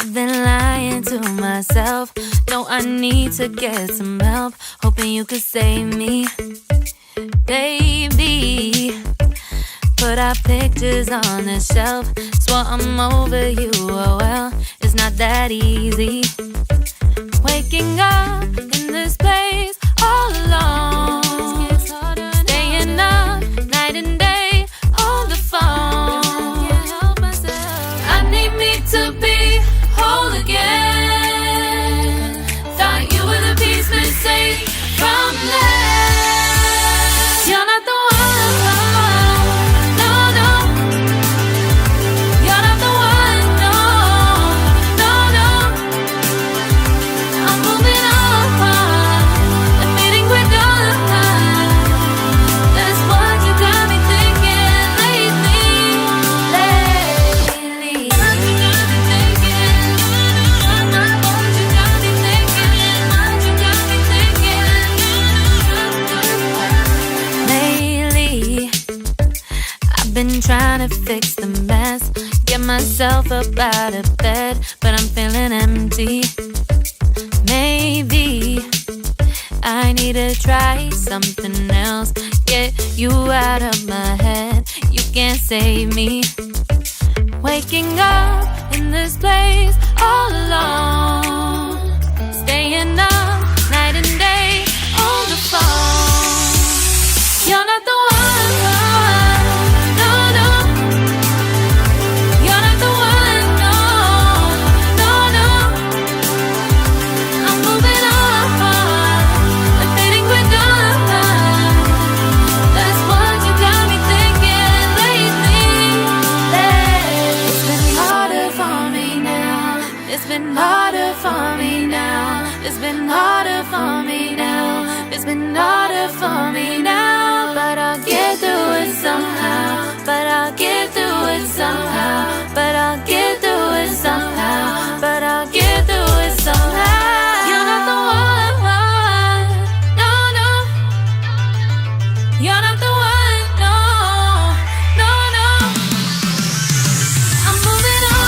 I've been lying to myself. No, I need to get some help. Hoping you could save me, baby. Put our pictures on the shelf. Swore I'm over you, oh well, it's not that easy. Waking up in this place all alone, staying up night and day on the phone. I need me to be whole again. Thought you were the piece missing from last. You're not the one. Been trying to fix the mess, get myself up out of bed, but I'm feeling empty. Maybe I need to try something else. Get you out of my head, you can't save me. Waking up in this place all alone, staying up night and day on the phone. You're not the one. It's been harder for me now. It's been harder for me now. It's been harder for me now. But I'll get through it somehow. But I'll get through it somehow. But I'll get through it somehow. But I'll get through it somehow. You're not the one. No, no. You're not the one. No, no, no. I'm moving on.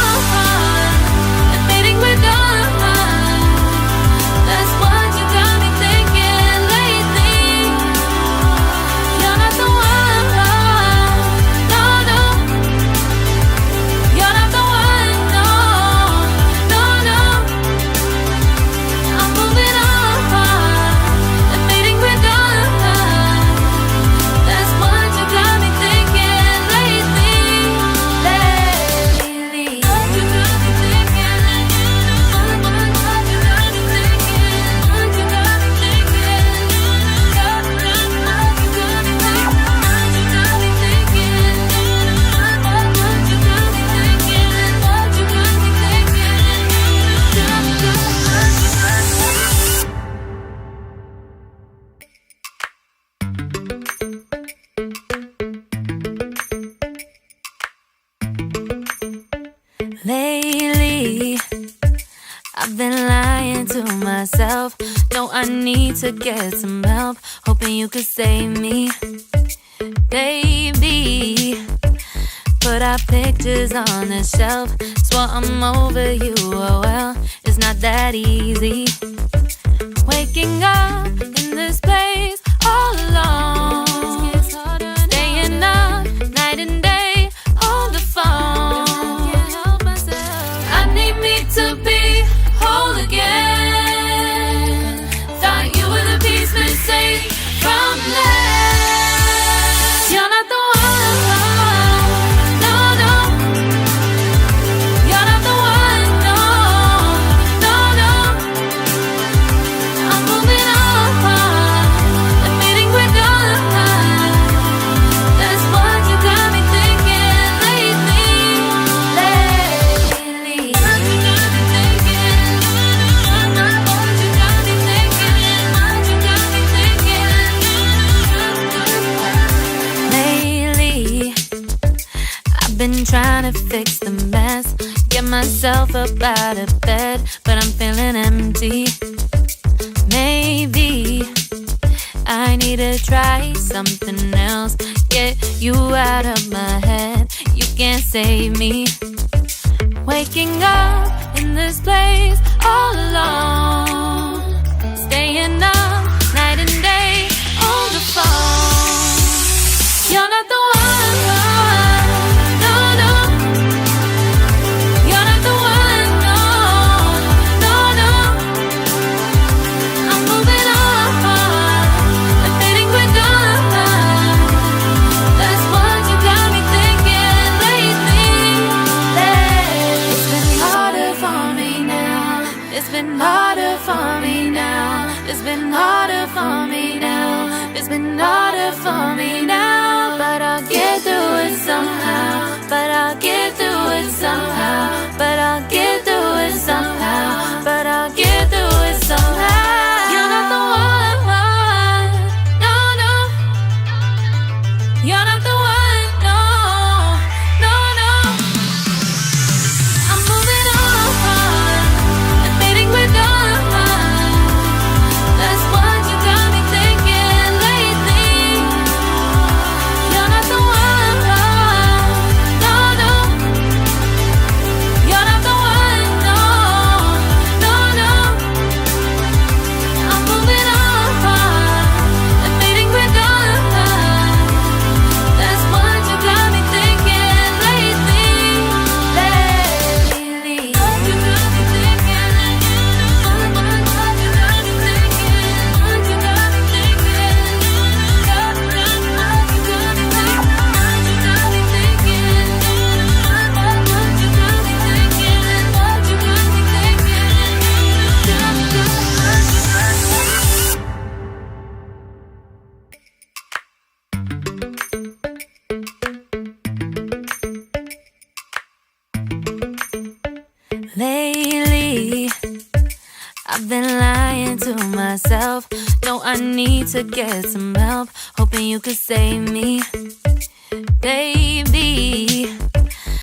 Lately, I've been lying to myself. No, I need to get some help. Hoping you could save me, baby. Put our pictures on the shelf. Swore I'm over you, oh well, it's not that easy. Waking up in this place all alone, staying up night and day on the phone. To be whole again. Thought you were the piece missing from last. You're not the one. No, no. You're not the one. No, no, no. I'm moving on. Admitting we're done. That's what you got me thinking lately. Been trying to fix the mess, get myself up out of bed, but I'm feeling empty. Maybe I need to try something else. Get you out of my head, you can't save me. Waking up in this place all alone, staying up night and day on the phone. You're not the one, no, no. You're not the one, no, no, no. I'm moving on and fading quick on. That's what you got me thinking lately. It's been harder for me now. It's been harder for me now. It's been harder for me now. It's been harder for me now. But I'll get through it somehow. But I'll get through it somehow. But I'll get through it somehow. But I'll get through it somehow. You're not the one, no, no. You're not the one, no, no, no. I'm moving on and fading with on. That's what you got me thinking lately. You're not the one, no, no. You're not the one, no, no, no. I'm moving on and fading with on. That's what you got me thinking lately. You got me thinking. What you got me thinking? What you got me thinking? What you got me thinking? What you got me thinking? What you got me thinking? What you got me thinking? Lately, I've been lying to myself. No, I need to get some help. Hoping you could save me, baby.